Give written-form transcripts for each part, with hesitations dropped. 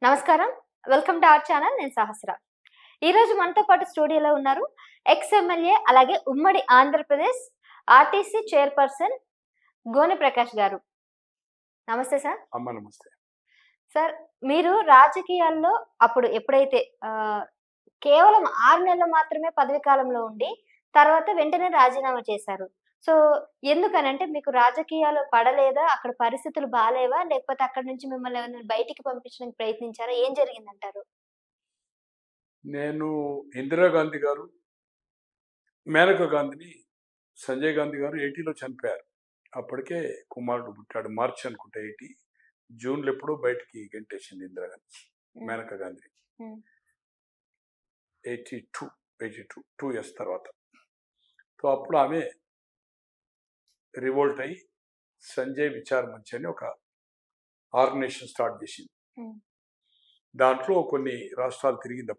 నమస్కారం. Welcome to our channel. నేను సహస్ర. ఈరోజు మనతో పాటు స్టూడియోలో ఉన్నారు ఎక్స్ ఎమ్మెల్యే అలాగే ఉమ్మడి ఆంధ్రప్రదేశ్ ఆర్టీసీ చైర్పర్సన్ గోనె ప్రకాష్ గారు. నమస్తే సార్. అమ్మ నమస్తే. సార్, మీరు రాజకీయాల్లో అప్పుడు ఎప్పుడైతే కేవలం 6 నెలలు మాత్రమే పదవి కాలంలో ఉండి తర్వాత వెంటనే రాజీనామా చేశారు. సో, ఎందుకనంటే మీకు రాజకీయాలు పడలేదా? అక్కడ పరిస్థితులు బాలేవా? లేకపోతే అక్కడి నుంచి మిమ్మల్ని ఎవరైనా బయటికి పంపించడానికి ప్రయత్నించారా? ఏం జరిగిందంటారు? నేను ఇందిరాగాంధీ గారు, మేనకా గాంధీని సంజయ్ గాంధీ గారు 80లో చనిపోయారు. అప్పటికే కుమారుడు పుట్టాడు. మార్చి అనుకుంటా 80. జూన్లో ఎప్పుడో బయటికి గెంటేసింది ఇందిరాగాంధీ మేనకా గాంధీ. 82 2 ఇయర్స్ తర్వాత. సో అప్పుడు ఆమె రివోల్ట్ అయ్యి సంజయ్ విచార్ మంచ్ అని ఒక ఆర్గనైజేషన్ స్టార్ట్ చేసింది. దాంట్లో కొన్ని రాష్ట్రాలు తిరిగింది.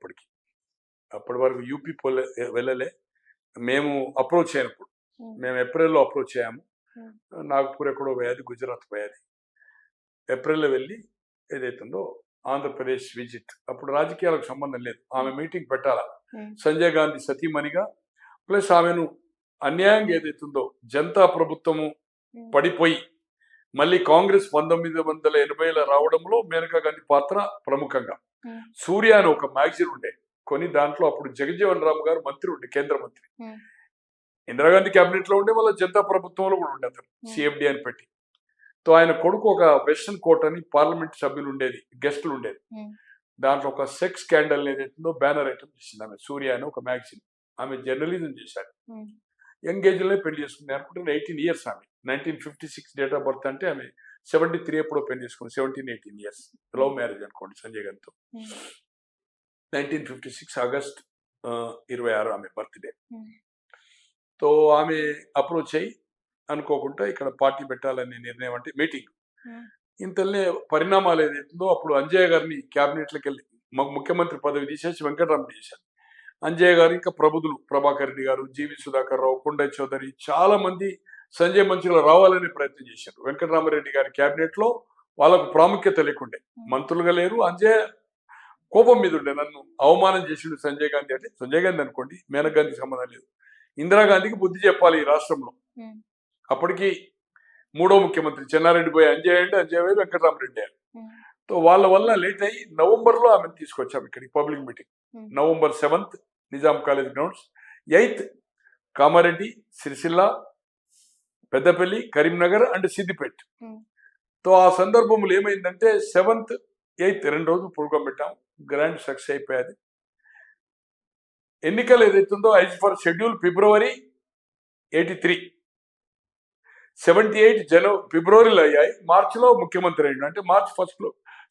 అప్పటి వరకు యూపీ వెళ్ళలే. మేము అప్రోచ్ అయినప్పుడు మేము ఏప్రిల్లో అప్రోచ్ అయ్యాము. నాగ్పూర్ ఎక్కడో పోయేది, గుజరాత్ పోయేది. ఏప్రిల్లో వెళ్ళి ఏదైతుందో ఆంధ్రప్రదేశ్ విజిట్. అప్పుడు రాజకీయాలకు సంబంధం లేదు. ఆమె మీటింగ్ పెట్టాలా సంజయ్ గాంధీ సతీమణిగా. ప్లస్ ఆమెను అన్యాయంగా ఏదైతుందో జనతా ప్రభుత్వము పడిపోయి మళ్ళీ కాంగ్రెస్ 1980లో రావడంలో మేనకా గాంధీ పాత్ర ప్రముఖంగా. సూర్య అని ఒక మ్యాగజైన్ ఉండే కొని, దాంట్లో అప్పుడు జగజ్జీవన్ రామ్ గారు మంత్రి ఉండే, కేంద్ర మంత్రి. ఇందిరాగాంధీ క్యాబినెట్ లో ఉండే, మళ్ళీ జనతా ప్రభుత్వంలో కూడా ఉండే అతను సిఎఫ్డి అని పెట్టి. తో ఆయన కొడుకు ఒక వెస్టర్న్ కోర్ట్ అని పార్లమెంట్ సభ్యులు ఉండేది, గెస్టులు ఉండేది. దాంట్లో ఒక సెక్స్ స్కాండల్ ఏదైతుందో బ్యానర్ ఐటమ్ చేసింది ఆమె. సూర్య అని ఒక మ్యాగజైన్. ఆమె జర్నలిజం చేశారు. యంగ్ ఏజ్ లో పెళ్లి చేసుకుంది అనుకుంటే 18 ఇయర్స్ ఆమె. 1956 డేట్ ఆఫ్ బర్త్ అంటే ఆమె 73 ఎప్పుడో పెళ్లి చేసుకుంది. 17-18 ఇయర్స్ లవ్ మ్యారేజ్ అనుకోండి సంజయ్ గారితో. 1956 ఆగస్ట్ 26 ఆమె బర్త్డే. తో ఆమె అప్రోచ్ అయ్యి అనుకోకుండా ఇక్కడ పార్టీ పెట్టాలనే నిర్ణయం, అంటే మీటింగ్. ఇంతలోనే పరిణామాలు ఏదైతుందో అప్పుడు అంజయ్య గారిని క్యాబినెట్లోకి వెళ్ళి ముఖ్యమంత్రి పదవి తీసేసి వెంకటరామరెడ్డి చేశారు. అంజయ్య గారు ఇంకా ప్రబుధులు ప్రభాకర్ రెడ్డి గారు, జీవి సుధాకర్ రావు, కొండయ్య చౌదరి చాలా మంది సంజయ్ మంచిలో రావాలనే ప్రయత్నం చేశారు. వెంకటరామరెడ్డి గారి క్యాబినెట్ లో వాళ్ళకు ప్రాముఖ్యత లేకుండే, మంత్రులుగా లేరు. అంజయ్య కోపం మీద ఉండే, నన్ను అవమానం చేసిండు సంజయ్ గాంధీ. అంటే సంజయ్ గాంధీ అనుకోండి, మేనకా గాంధీకి సంబంధం లేదు. ఇందిరాగాంధీకి బుద్ధి చెప్పాలి ఈ రాష్ట్రంలో. అప్పటికి మూడో ముఖ్యమంత్రి చెన్నారెడ్డి పోయి అంజయ్ అంటే, అంజయ్ పోయి వెంకటరామరెడ్డి అయ్యారు. సో వాళ్ళ వల్ల లేట్ అయ్యి నవంబర్లో ఆమెను తీసుకొచ్చాం ఇక్కడికి public meeting. November 7th Nizam college grounds, 8th Kamareddy, Sircilla, Peddapalli, Karimnagar and Siddipet. తో ఆ సందర్భంలో ఏమైందంటే 7th 8th 2 రోజులు ప్రోగ్రాం పెట్టాం. గ్రాండ్ సక్సెస్ అయిపోయాది. ఎన్నికలు ఏదైతుందో యాజ్ ఫర్ షెడ్యూల్ ఫిబ్రవరి 83, 78 ఫిబ్రవరిలో అయ్యాయి. మార్చిలో ముఖ్యమంత్రి అయ్యాడు. అంటే మార్చ్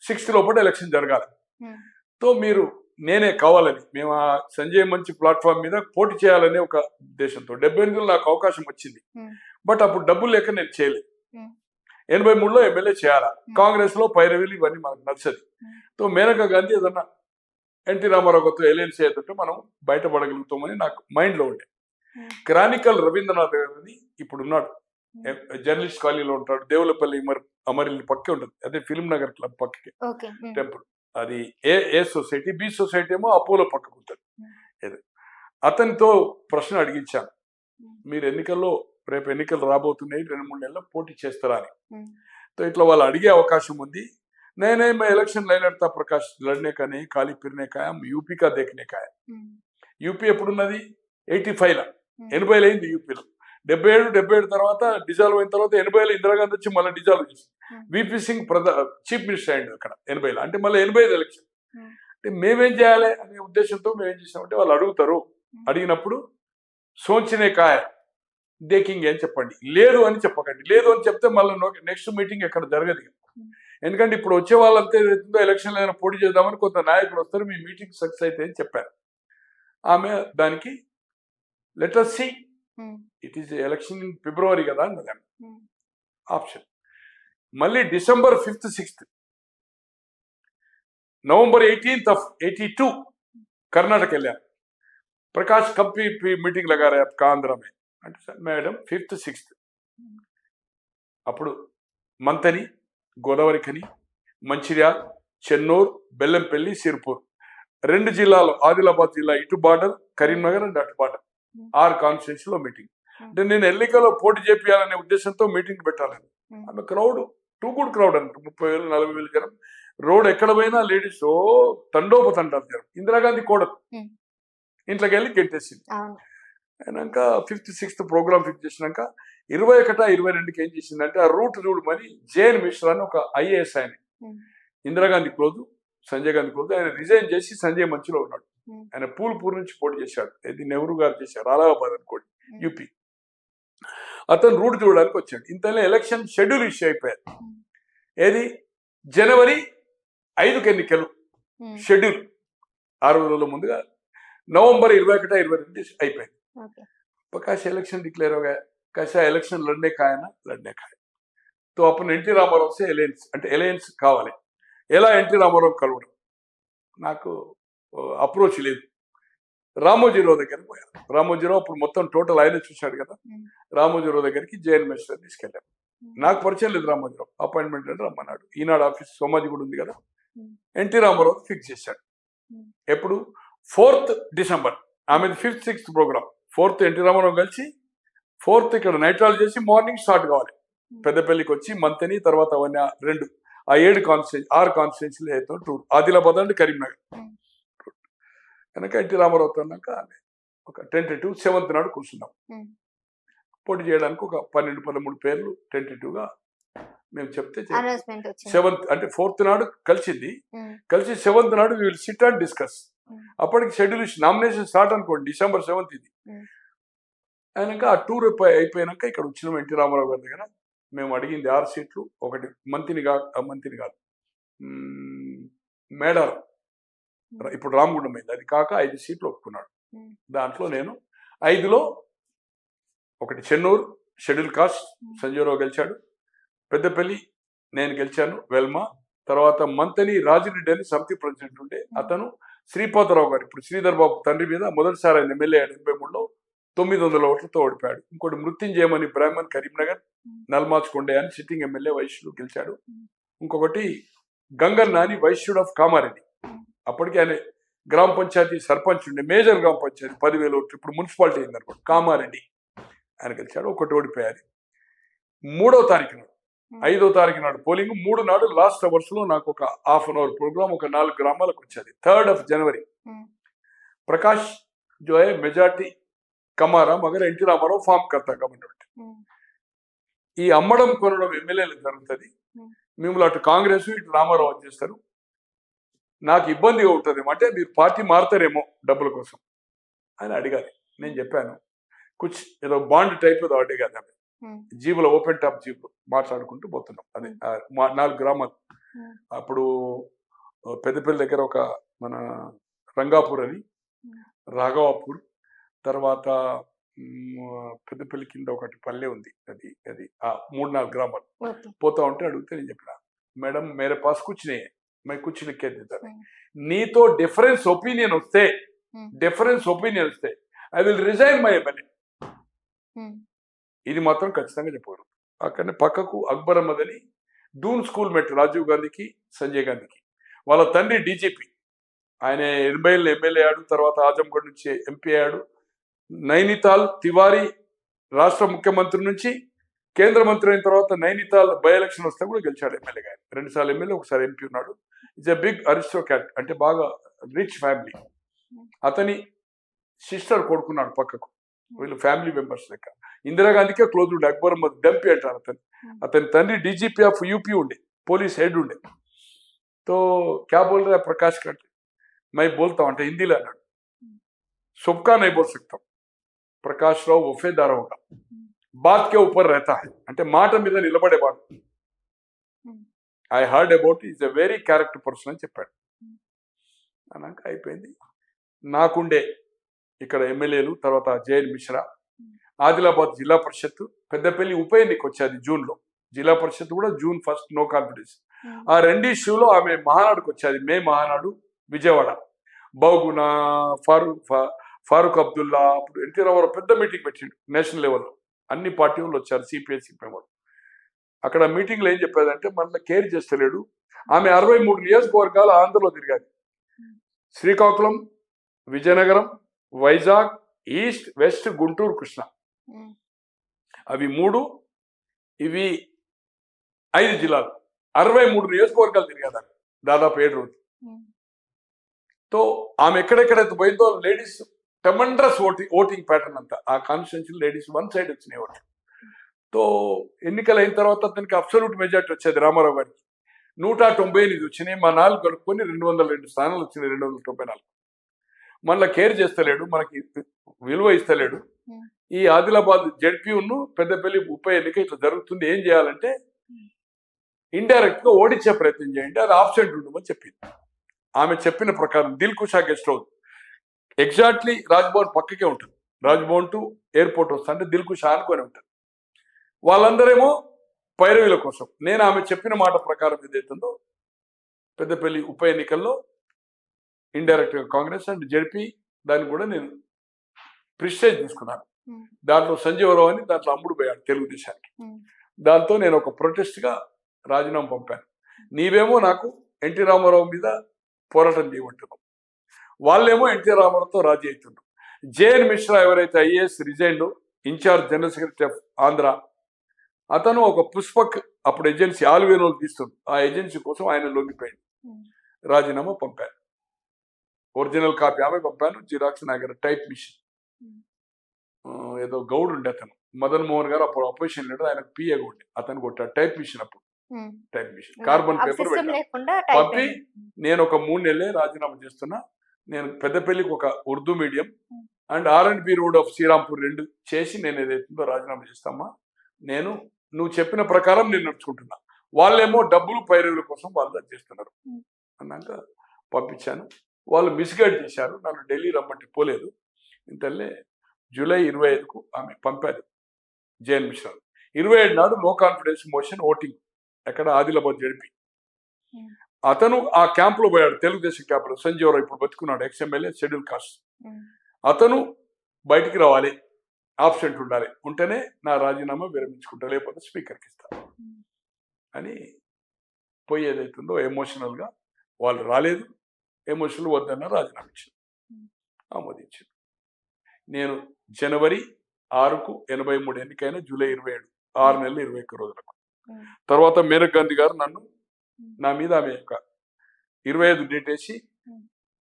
6th లోపల ఎలక్షన్ జరగాలి. తో మీరు నేనే కావాలని, మేము ఆ సంజయ్ మంచి ప్లాట్ఫామ్ మీద పోటీ చేయాలనే ఒక ఉద్దేశంతో 78లో నాకు అవకాశం వచ్చింది. బట్ అప్పుడు డబ్బులు లేక నేను చేయలేదు. 83లో ఎమ్మెల్యే చేయాలా, కాంగ్రెస్ లో పైరవీలు ఇవన్నీ మనకు నచ్చదు. తో మేనకా గాంధీ ఏదన్నా ఎన్టీ రామారావుతో ఎలియన్స్ ఏదంటే మనం బయటపడగలుగుతామని నాకు మైండ్ లో ఉండే. క్రానికల్ రవీంద్రనాథ్ గారిని ఇప్పుడు ఉన్నాడు, జర్నలిస్ట్ కాలనీలో ఉంటాడు. దేవులపల్లి అమరిల్లి పక్కే ఉంటుంది, అదే ఫిల్మ్ నగర్ క్లబ్ పక్కకే టెంపుల్. అది ఏ సొసైటీ, బి సొసైటీ ఏమో అపోలో పక్కకు ఉంటుంది. అతనితో ప్రశ్న అడిగించాను, మీరు రేపు ఎన్నికలు రాబోతున్నాయి, 2-3 నెలల్లో పోటీ చేస్తారా అని. तो इतना వాళ్ళు అడిగే అవకాశం ఉంది. मैं इलेक्शन नहीं लड़ता प्रकाश, लड़ने का नहीं, खाली फिरने का है, हम यूपी का देखने का है. యూపీ ఎప్పుడున్నది 85లో, 80లో అయింది యూపీలో. 77 తర్వాత డిజాల్వ్ అయిన తర్వాత 80లో ఇందిరాగాంధీ వచ్చి మళ్ళీ డిజాల్వ్ చేసి విపి సింగ్ చీఫ్ మినిస్టర్ అయ్యింది అక్కడ 80లో. అంటే మళ్ళీ 85 ఎలక్షన్. అంటే మేమేం చేయాలి అనే ఉద్దేశంతో మేము ఏం చేసామంటే, వాళ్ళు అడుగుతారు, అడిగినప్పుడు సోంచనే కాయ దేకింగ్ అని చెప్పండి, లేదు అని చెప్పకండి. లేదు అని చెప్తే మళ్ళీ నెక్స్ట్ మీటింగ్ ఎక్కడ జరగదు. ఎందుకంటే ఇప్పుడు వచ్చే వాళ్ళంతా ఏదైతుందో ఎలక్షన్లో ఏదైనా పోటీ చేద్దామని కొంత నాయకులు వస్తారు, మీ మీటింగ్ సక్సెస్ అయితే అని చెప్పారు. ఆమె దానికి let us see, it is election in February కదా అన్నది ఆప్షన్. మళ్ళీ December 5th 6th, November 18th of 82 Karnataka వెళ్ళారు. ప్రకాష్ కంపీ మీటింగ్ లగా రే आपका आंध्र में అంటే, సార్ మేడం 5th 6th అప్పుడు మంతని, గోదావరి ఖని, మంచిర్యాల్, చెన్నూరు, బెల్లంపల్లి, సిర్పూర్ 2 జిల్లాలు, ఆదిలాబాద్ జిల్లా ఇటు బార్డర్, కరీంనగర్ అండ్ అటు బార్డర్ 6 కాన్స్టిట్యూన్సీ లో మీటింగ్. అంటే నేను ఎన్నికల్లో పోటీ చేయాలనే ఉద్దేశంతో మీటింగ్ పెట్టాలని. ఆమె క్రౌడ్ టూ గుడ్ క్రౌడ్ అంట, 30,000 40,000 జనం. రోడ్ ఎక్కడ పోయినా లేడీస్ తండోపతండాలు జనం. ఇందిరాగాంధీ కోడలు ఇంట్లోకి వెళ్ళి గెట్టేసింది. అయినాక 5th 6th ప్రోగ్రామ్ ఫిక్స్ చేసినాక 21 22కి ఏం చేసిందంటే ఆ రూట్ చూడమని జేఎన్ మిశ్రా అని ఒక ఐఏఎస్ ఆయన, ఇందిరాగాంధీ క్లోజ్, సంజయ్ గాంధీ క్లోజ్, ఆయన రిజైన్ చేసి సంజయ్ మంచిలో ఉన్నాడు. ఆయన పూల్పూర్ నుంచి పోటీ చేశాడు. ఇది నెహ్రూ గారు చేశారు, అలహాబాద్ అనుకోండి, యూపీ. అతను రూట్ చూడడానికి వచ్చాడు. ఇంతలో ఎలక్షన్ షెడ్యూల్ ఇష్యూ అయిపోయారు. ఏది జనవరి 5కి ఎన్నికలు షెడ్యూల్ 6 రోజుల ముందుగా नवंबर 21 22 అయిపోయింది. प्रकाश इलेक्शन डिक्लेयर हो गया. कैसा इलेक्शन लड़ने का है ना, लड़ने का है. तो अपन ఎన్టీ రామారావు से एलायंस అంటే ఎలయన్స్ కావాలి. ఎలా ఎన్టీ రామారావు కలవడం, నాకు అప్రోచ్ లేదు. రామోజీరావు దగ్గరికి పోయాను. రామోజీరావు అప్పుడు మొత్తం టోటల్ ఆయన చూశాడు కదా. రామోజీరావు దగ్గరికి జేఎన్ మిశ్రా తీసుకెళ్ళాను. నాకు పరిచయం లేదు రామోజీరావు. అపాయింట్మెంట్ అంటే రమ్మన్నాడు. ఈనాడు ఆఫీస్ సోమాజీ కూడా ఉంది కదా. ఎన్టీ రామారావు ఫిక్స్ చేశాడు. ఎప్పుడు 4th డిసెంబర్. ఆమెది 5th 6th programme. 4th NT Ramarao కలిసి 4th ఇక్కడ నైట్రాల్ చేసి మార్నింగ్ స్టార్ట్ కావాలి. పెద్దపల్లికి వచ్చి మంతని తర్వాత అవన్నీ 2 ఆ 7 కాన్స్టిట్యూన్సీ 6 కాన్స్టిట్యూన్సీలు అయితే టూర్. ఆదిలాబాద్ అండ్ కరీంనగర్. కనుక ఎన్టీ రామారావుతో అన్నాక ఒక టెంటేటివ్ 7th నాడు కూర్చున్నాం. పోటీ చేయడానికి ఒక 12-13 పేర్లు టెంటేటివ్గా మేము చెప్తే 7th అంటే 4th నాడు కలిసింది. కలిసి 7th నాడు we will sit and discuss. అప్పటికి షెడ్యూల్ నామినేషన్ స్టార్ట్ అనుకోండి, December 7th ఇది. అయినాక ఆ టూర్ అయిపోయినాక ఇక్కడ వచ్చినాం ఎన్టీ రామారావు గారి దగ్గర. మేము అడిగింది 6 సీట్లు. ఒకటి మంత్రిని కాదు మేడారం, ఇప్పుడు రామగుండం అయింది, అది కాక 5 సీట్లు ఒప్పుకున్నాడు. దాంట్లో నేను 5లో ఒకటి చెన్నూరు షెడ్యూల్ కాస్ట్ సంజయరావు గెలిచాడు. పెద్దపల్లి నేను గెలిచాను, వెల్మా. తర్వాత మంతని రాజిరెడ్డి అని సమితి ప్రెసిడెంట్ ఉండే అతను శ్రీపాదరావు గారు, ఇప్పుడు శ్రీధర్ బాబు తండ్రి మీద మొదటిసారి ఆయన ఎమ్మెల్యే 83లో 900 ఓట్లతో ఓడిపాడు. ఇంకోటి మృత్యుంజయమని బ్రాహ్మణ్ కరీంనగర్, నల్మాజ్ కొండే అని సిట్టింగ్ ఎమ్మెల్యే వైశ్యుడు గెలిచాడు. ఇంకొకటి గంగన్న అని వైశ్యుడు ఆఫ్ కామారెడ్డి, అప్పటికి ఆయన గ్రామ పంచాయతీ సర్పంచ్ ఉండే, మేజర్ గ్రామ పంచాయతీ 10,000 ఓట్లు, ఇప్పుడు మున్సిపాలిటీ అయింది అనుకోండి, కామారెడ్డి, ఆయన గెలిచాడు. ఒకటి ఓడిపోయారు. 3వ తారీఖు నాడు 5వ తారీఖు నాడు పోలింగ్. 3 నాడు లాస్ట్ అవర్స్ లో నాకు ఒక ½ అవర్ ప్రోగ్రామ్ ఒక 4 గ్రామాలకు వచ్చేది. 3rd जनवरी प्रकाश जो है मेजॉरिटी कमा रहा, मगर एनटी रामाराव फॉर्म करता गवर्नमेंट. ఈ అమ్మడం కొనడం ఎమ్మెల్యేలకు జరుగుతుంది. మేము అటు కాంగ్రెస్ ఇటు రామారావు వచ్చేస్తారు. నాకు ఇబ్బందిగా ఉంటుంది అంటే మీరు పార్టీ మారుతారేమో డబ్బుల కోసం అని అడిగారు. నేను చెప్పాను కుచ్ ఏదో బాండ్ టైప్ ఏదో అడిగాను. జీబులో ఓపెన్ టాప్ జీబులు మాట్లాడుకుంటూ పోతున్నాం. అదే 4 గ్రామాలు. అప్పుడు పెద్దపల్లి దగ్గర ఒక మన రంగాపూర్ అని, రాఘవాపూర్, తర్వాత పెద్దపల్లి కింద ఒకటి పల్లె ఉంది, అది 3-4 గ్రామాలు. పోతా ఉంటే అడిగితే నేను చెప్పిన, మేడం మేరే పాస్ కూర్చునే मैं कुछ लिख के देता नहीं. నీతో డిఫరెన్స్ ఒపీనియన్ వస్తే I will resign my MLA. ఇది మాత్రం ఖచ్చితంగా చెప్పగలను. అక్కడనే పక్కకు అక్బర్ అహ్మద్ అని డూన్ స్కూల్ మెట్ రాజీవ్ గాంధీకి సంజయ్ గాంధీకి, వాళ్ళ తండ్రి డీజీపీ, ఆయన 80 ఎమ్మెల్యే అయ్యాడు. తర్వాత ఆజంగఢ్ నుంచి ఎంపీ అయ్యాడు. నైనితాల్ తివారీ రాష్ట్ర ముఖ్యమంత్రి నుంచి కేంద్ర మంత్రి అయిన తర్వాత నైనితాల్ బై ఎలక్షన్ వస్తే కూడా గెలిచాడు ఎమ్మెల్యేగా. 2 సార్లు ఎమ్మెల్యే, ఒకసారి ఎంపీ ఉన్నాడు. ఇట్స్ ఎ బిగ్ అరిస్టోక్రాట్, అంటే బాగా రిచ్ ఫ్యామిలీ. అతని సిస్టర్ కొడుకున్నాడు పక్కకు, వీళ్ళు ఫ్యామిలీ మెంబర్స్ లెక్క. ఇందిరాగాంధీకే క్లోజ్ ఉండే అక్బర్ అహ్మద్ డంపి అంటారు అతని తండ్రి డీజీపీ ఆఫ్ యూపీ ఉండే, పోలీస్ హెడ్ ఉండే. తో క్యా బోల్ రా ప్రకాష్ కంటే మై బోల్తా అంటే హిందీలో అన్నాడు, సుబ్కా నై బోల్ సక్తా, ప్రకాష్ రావు వఫేదార్ హోగా, బాత్ కే ఊపర్ रहता है, అంటే మాట మీద నిలబడేవాడు. I heard about is a very character person అని చెప్పాడు. అన్నాక అయిపోయింది. నాకుండే ఇక్కడ ఎమ్మెల్యేలు, తర్వాత జేఎన్ మిశ్రా, ఆదిలాబాద్ జిల్లా పరిషత్, పెద్దపల్లి ఉప ఎన్నిక వచ్చేది జూన్లో, జిల్లా పరిషత్ కూడా June 1 నో కాన్ఫిడెన్స్. ఆ 2 ఇష్యూలో ఆమె మహానాడుకు వచ్చేది, మే మహానాడు విజయవాడ. బౌగుణ, ఫారూక్ అబ్దుల్లా, అప్పుడు ఎన్టీ రామారావు పెద్ద మీటింగ్ పెట్టిండు నేషనల్ లెవెల్లో, అన్ని పార్టీ వాళ్ళు వచ్చారు, సిపిఐ సిపిఎం వాళ్ళు. అక్కడ మీటింగ్లో ఏం చెప్పేదంటే మనల్ని కేర్ చేస్తలేడు, ఆమె 63 నియోజకవర్గాలు ఆంధ్రలో తిరిగారు. Srikakulam, Vizianagaram, Vizag, east, west, Guntur, Krishna. అవి 3, ఇవి 5 జిల్లాలు. 63 నియోజకవర్గాలు తిరిగారు దాదాపు 7 రోజులు. తో ఆమె ఎక్కడెక్కడైతే పోయిందో లేడీస్ టెమండ్రస్ ఓటింగ్ ప్యాటర్న్ అంతా ఆ కాన్స్టిట్యూన్సీ లేడీస్ వన్ సైడ్ వచ్చినాయి ఓట్లు. తో ఎన్నికలు అయిన తర్వాత అతనికి అబ్సల్యూట్ మెజార్టీ వచ్చేది రామారావు గారికి. 198 వచ్చినాయి. మా 4 కలుపుకొని 202 స్థానాలు వచ్చినాయి. 294. మళ్ళీ కేర్ చేస్తలేడు, మనకి విలువ ఇస్తలేడు. ఈ ఆదిలాబాద్ జెడ్పీను పెద్దపల్లి ఉప ఎన్నిక ఇట్లా జరుగుతుంది, ఏం చేయాలంటే ఇండైరెక్ట్ గా ఓడించే ప్రయత్నం చేయండి, అది ఆబ్సెంట్ ఉండమని చెప్పింది. ఆమె చెప్పిన ప్రకారం Dilkusha guest house exactly Raj Bhavan పక్కకే ఉంటుంది. రాజ్భవన్ టు ఎయిర్పోర్ట్ వస్తా అంటే దిల్కుషా అనుకొని ఉంటుంది. వాళ్ళందరేమో పైరవీల కోసం. నేను ఆమె చెప్పిన మాట ప్రకారం ఏదైతుందో పెద్దపల్లి ఉప ఎన్నికల్లో ఇండైరెక్ట్ గా కాంగ్రెస్ అండ్ జెడ్పీ దాన్ని కూడా నేను ప్రిస్టేజ్ తీసుకున్నాను. దాంట్లో సంజీవరావు అని దాంట్లో అమ్ముడు పోయాడు తెలుగుదేశానికి. దాంతో నేను ఒక ప్రొటెస్ట్ గా రాజీనామా పంపాను. నీవేమో నాకు ఎన్టీ రామారావు మీద పోరాటం చేయమంటున్నావు, వాళ్ళేమో ఎన్టీ రామారావుతో రాజీ అవుతుండ్రు. జేఎన్ మిశ్రా ఎవరైతే IAS resign incharge general secretary of Andhra, అతను ఒక పుష్పక్ అప్పుడు ఏజెన్సీ ఆల్వేనోలు తీస్తుంది, ఆ ఏజెన్సీ కోసం ఆయన లొంగిపోయాడు. రాజీనామా పంపాను. ఒరిజినల్ కాపీ ఆమె పంపాను. జిరాక్స్ నా దగ్గర టైప్ మిషన్ ఏదో గౌడ్ ఉండే అతను మదన్ మోహన్ గారు అప్పుడు అపోజిషన్ లీడర్, ఆయన పిఏ ఉండే అతను కొట్టాడు టైప్ మిషన్. అప్పుడు టైప్ మిషన్ కార్బన్ పేపర్ పంపి నేను ఒక 3 నెలలే రాజీనామా చేస్తున్నా. నేను పెద్దపల్లికి ఒక Urdu medium and R&B road of Srirampur 2 చేసి నేను ఏదైతుందో రాజీనామా చేస్తామా, నేను నువ్వు చెప్పిన ప్రకారం నేను నడుచుకుంటున్నా, వాళ్ళేమో డబ్బులు పైరవుల కోసం వాళ్ళు చేస్తున్నారు అన్నాక పంపించాను. వాళ్ళు మిస్గైడ్ చేశారు, నన్ను ఢిల్లీ రమ్మంటే పోలేదు. ఇంతలే జూలై 25కు ఆమె పంపారు జేఎన్ మిశ్రా. 27 నాడు నో కాన్ఫిడెన్స్ మోషన్ ఓటింగ్ ఎక్కడ ఆదిలాబాద్ జడిపి. అతను ఆ క్యాంప్ లో పోయాడు, తెలుగుదేశం క్యాంప్ లో. సంజీవరావు ఇప్పుడు బతుకున్నాడు, ఎక్స్ఎమ్మెల్యే షెడ్యూల్ కాస్ట్. అతను బయటికి రావాలి, ఆబ్సెంట్ ఉండాలి, ఉంటేనే నా రాజీనామా విరమించుకుంటా, లేకపోతే స్పీకర్కి ఇస్తా అని పోయి ఏదైతుందో ఎమోషనల్ గా వాళ్ళు రాలేదు, ఎమోషనల్ వద్దన్న రాజీనామా ఇచ్చారు, ఆమోదించారు. నేను జనవరి 6కు 83 ఎన్నికైన జూలై 27, 6 నెలలు 21 రోజులకు. తర్వాత మేనక్ గాంధీ గారు నన్ను నా మీద ఆమె యొక్క 25 డేట్ వేసి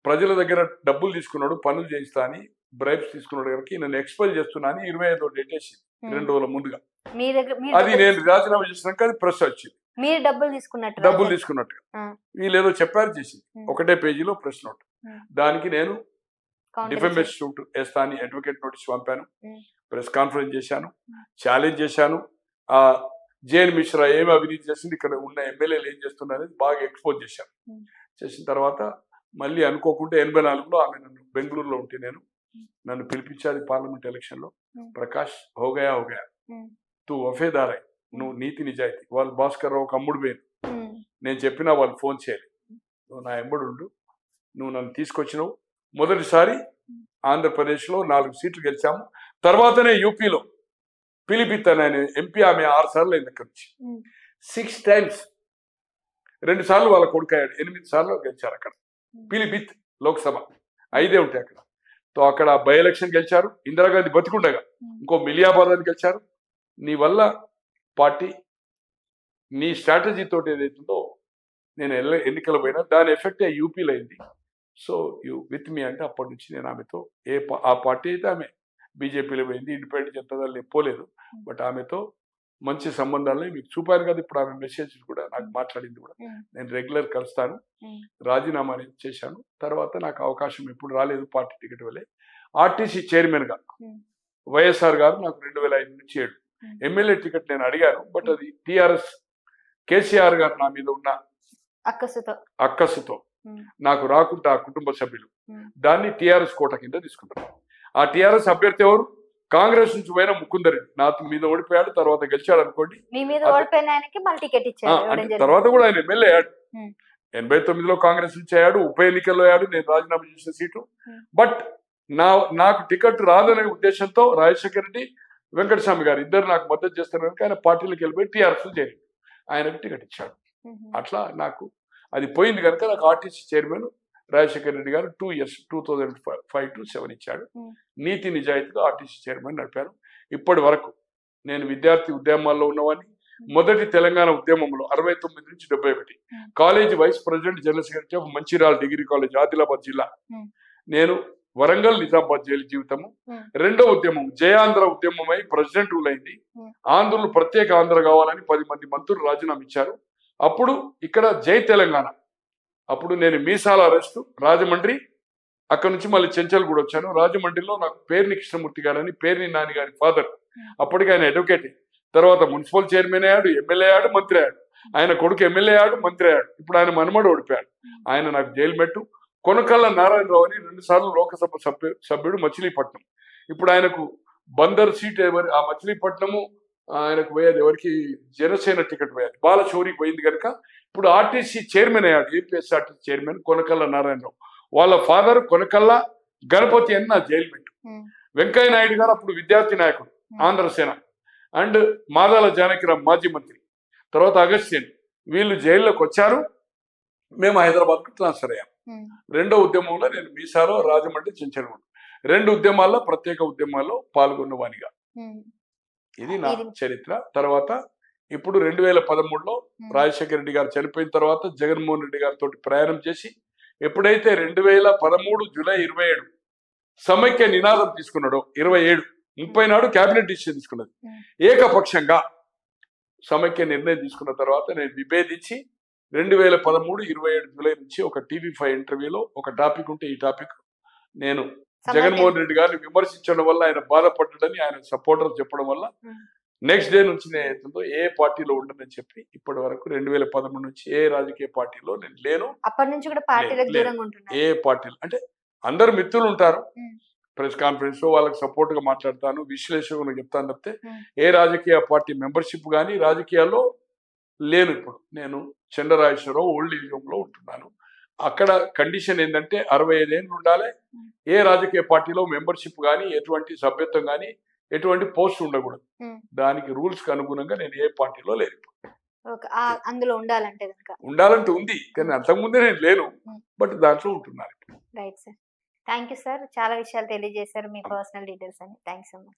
ప్రజల దగ్గర డబ్బులు తీసుకున్నాడు, పనులు చేయిస్తా అని బ్రైబ్స్ తీసుకున్నాడు కనుక నన్ను ఎక్స్పెల్ చేస్తున్నా అని 25వ డేట్ వేసి 2 రోజుల ముందుగా. అది నేను రాజీనామా చేసినాక అది ప్రెస్ వచ్చింది, డబ్బులు తీసుకున్నట్టుగా. వీళ్ళు ఏదో చెప్పారు, చేసింది ఒకటే పేజీలో ప్రెస్ నోట్. దానికి నేను డిఫెమేషన్ సూట్ వేస్తా అని అడ్వకేట్ నోటీస్ పంపాను, ప్రెస్ కాన్ఫరెన్స్ చేశాను, ఛాలెంజ్ చేశాను. ఆ జేఎన్ మిశ్రా ఏమి అవినీతి చేసింది, ఇక్కడ ఉన్న ఎమ్మెల్యేలు ఏం చేస్తున్నారు అనేది బాగా ఎక్స్పోజ్ చేశాను. చేసిన తర్వాత మళ్ళీ అనుకోకుండా 84లో ఆమె నన్ను బెంగళూరులో ఉంటే నన్ను పిలిపించాది పార్లమెంట్ ఎలక్షన్ లో. ప్రకాష్ హోగయా తూ వఫేదారై, నువ్వు నీతి నిజాయితీ. వాళ్ళు భాస్కర్ రావుకి అమ్ముడు పోయారు, నేను చెప్పినా వాళ్ళు ఫోన్ చేయాలి, నువ్వు నా ఎంబడి ఉండు, నువ్వు నన్ను తీసుకొచ్చినావు. మొదటిసారి ఆంధ్రప్రదేశ్లో 4 సీట్లు గెలిచాము. తర్వాతనే యూపీలో పిలిపిత్ అనే ఎంపీ, ఆమె 6 సార్లు అయింది అక్కడి నుంచి, 6 times. 2 సార్లు వాళ్ళ కొడుకయ్యాడు, 8 సార్లు గెలిచారు అక్కడ. పిలిపిత్ లోక్సభ 5 ఉంటాయి అక్కడ. తో అక్కడ బై ఎలక్షన్ గెలిచారు, ఇందిరాగాంధీ బతికుండగా. ఇంకో మిలియాబాద్ అని గెలిచారు. నీ వల్ల పార్టీ నీ స్ట్రాటజీ తోటి ఏదైతుందో నేను ఎన్నికలు పోయినా దాని ఎఫెక్ట్ యూపీలో అయింది. సో యూ విత్ మీ అంటే అప్పటి నుంచి నేను ఆమెతో ఆ పార్టీ అయితే ఆమె బీజేపీలో పోయింది, ఇండిపెండెంట్ జనతా దళం పోలేదు, బట్ ఆమెతో మంచి సంబంధాలని మీకు చూపాను కదా. ఇప్పుడు ఆమె మెసేజ్ కూడా నాకు మాట్లాడింది కూడా, నేను రెగ్యులర్ కలుస్తాను. రాజీనామా చేశాను. తర్వాత నాకు అవకాశం ఎప్పుడు రాలేదు పార్టీ టికెట్ వల్లే. ఆర్టీసీ చైర్మన్ గా వైఎస్ఆర్ గారు నాకు 2005 నుంచి 7 ఎమ్మెల్యే టికెట్ నేను అడిగాను, బట్ అది టిఆర్ఎస్ కేసీఆర్ గారు నా మీద ఉన్న అక్కసుతో నాకు రాకుండా ఆ కుటుంబ సభ్యులు దాన్ని టిఆర్ఎస్ కోట కింద తీసుకుంటారు. ఆ టిఆర్ఎస్ అభ్యర్థి ఎవరు? కాంగ్రెస్ నుంచి పోయిన ముకుందరెడ్డి. నా మీద ఓడిపోయాడు, తర్వాత గెలిచాడు అనుకోండి. తర్వాత కూడా ఆయన ఎమ్మెల్యే అయ్యాడు. 89లో కాంగ్రెస్ నుంచి అయ్యాడు, ఉప ఎన్నికల్లో అయ్యాడు, నేను రాజీనామా చేసిన సీటు. బట్ నాకు టికెట్ రాదనే ఉద్దేశంతో రాజశేఖర రెడ్డి, వెంకటస్వామి గారు ఇద్దరు నాకు మద్దతు చేస్తారు కనుక ఆయన పార్టీలకు వెళ్ళిపోయి టీఆర్ఎస్ చేరి ఆయనకు టికెట్ ఇచ్చాడు. అట్లా నాకు అది పోయింది కనుక నాకు ఆర్టీసీ చైర్మన్ రాజశేఖర రెడ్డి గారు 2 years 2005 to 7 ఇచ్చాడు. నీతి నిజాయితీగా ఆర్టీసీ చైర్మన్ నడిపారు. ఇప్పటి వరకు నేను విద్యార్థి ఉద్యమాల్లో ఉన్నవాడిని. మొదటి తెలంగాణ ఉద్యమంలో 69 నుంచి 71 college vice president general secretary of Mancherial degree college Adilabad జిల్లా. నేను వరంగల్ నిజామాబాద్ జైలు జీవితము. రెండో ఉద్యమం జయాంధ్ర ఉద్యమమై ప్రెసిడెంట్ రూల్ అయింది. ఆంధ్రులు ప్రత్యేక ఆంధ్ర కావాలని 10 మంది మంత్రులు రాజీనామా ఇచ్చారు. అప్పుడు ఇక్కడ జై తెలంగాణ, అప్పుడు నేను మీసాల అరెస్టు రాజమండ్రి, అక్కడ నుంచి మళ్ళీ చెంచల్ కూడా వచ్చాను. రాజమండ్రిలో నాకు పేర్ని కృష్ణమూర్తి గారని, పేర్ని నాని గారి ఫాదర్, అప్పటికి ఆయన అడ్వకేట్, తర్వాత మున్సిపల్ చైర్మన్ అయ్యాడు, ఎమ్మెల్యే అయ్యాడు, మంత్రి అయ్యాడు. ఆయన కొడుకు ఎమ్మెల్యే అయ్యాడు, మంత్రి అయ్యాడు. ఇప్పుడు ఆయన మనమడు ఓడిపోయాడు. ఆయన నాకు జైలు మెట్టు. కొనకళ్ళ నారాయణరావు అని 2 సార్లు లోకసభ సభ్యుడు మచిలీపట్నం. ఇప్పుడు ఆయనకు బందర్ సీట్ ఆ మచిలీపట్నము ఆయనకు పోయేది ఎవరికి, జనసేన టికెట్ పోయేది, బాలచౌరికి పోయింది కనుక ఇప్పుడు ఆర్టీసీ చైర్మన్ అయ్యాడు, ఏపీఎస్ఆర్టీసీ చైర్మన్ కొనకళ్ళ నారాయణరావు. వాళ్ళ ఫాదర్ కొనకళ్ళ గణపతి అని నా జైలు మెట్టు. వెంకయ్య నాయుడు గారు అప్పుడు విద్యార్థి నాయకుడు ఆంధ్రసేన, అండ్ మాదాల జానకిరామ్ మాజీ మంత్రి, తర్వాత అగస్త్యన్, వీళ్ళు జైల్లోకి వచ్చారు. మేము హైదరాబాద్కు ట్రాన్స్ఫర్ అయ్యాం. రెండో ఉద్యమంలో నేను మీసాలో, రాజమండ్రి, చెంచలగూడ 2 ఉద్యమాల్లో ప్రత్యేక ఉద్యమాల్లో పాల్గొన్నవానిగా. ఇది నా చరిత్ర. తర్వాత ఇప్పుడు 2013లో రాజశేఖర రెడ్డి గారు చనిపోయిన తర్వాత జగన్మోహన్ రెడ్డి గారితో ప్రయాణం చేసి ఎప్పుడైతే 2013 జూలై 27 సమైక్య నినాదం తీసుకున్నాడో, 27-30 నాడు కేబినెట్ డిసిషన్ తీసుకున్నది. ఏకపక్షంగా సమైక్య నిర్ణయం తీసుకున్న తర్వాత నేను విభేదించి 2013-27 జూలై నుంచి ఒక TV5 ఇంటర్వ్యూలో ఒక టాపిక్ ఉంటే ఈ టాపిక్ నేను జగన్మోహన్ రెడ్డి గారిని విమర్శించడం వల్ల ఆయన బాధపడ్డాడని ఆయన సపోర్టర్ చెప్పడం వల్ల నెక్స్ట్ డే నుంచి నేను ఏ పార్టీలో ఉండనని చెప్పి ఇప్పటి వరకు 2013 నుంచి ఏ రాజకీయ పార్టీలో నేను లేను. అప్పటి నుంచి కూడా పార్టీలకు దూరంగా ఉంటున్నారు. ఏ పార్టీలు అంటే అందరు మిత్రులు ఉంటారు, ప్రెస్ కాన్ఫరెన్స్ లో వాళ్ళకి సపోర్ట్ గా మాట్లాడతాను, విశ్లేషకులు చెప్తాను తప్పితే ఏ రాజకీయ పార్టీ మెంబర్షిప్ కానీ రాజకీయాల్లో లేను. ఇప్పుడు నేను చంద్రరాజేశ్వరరావు ఓల్డ్ ఏజ్ హోమ్ లో ఉంటున్నాను. అక్కడ కండిషన్ ఏంటంటే 65 ఏళ్ళు ఉండాలి. ఏ రాజకీయ పార్టీలో మెంబర్షిప్ కానీ ఎటువంటి సభ్యత్వం కానీ ఎటువంటి పోస్ట్ ఉండకూడదు. దానికి రూల్స్ కి అనుగుణంగా నేను ఏ పార్టీలో లేను. అందులో ఉండాలంటే ఉంది, కానీ అంతకుముందే నేను లేను, బట్ దాంట్లో ఉంటున్నాను. Right sir, thank you sir. చాలా విషయాలు తెలియజేశారు, మీ పర్సనల్ డీటెయిల్స్ అని. Thanks so much.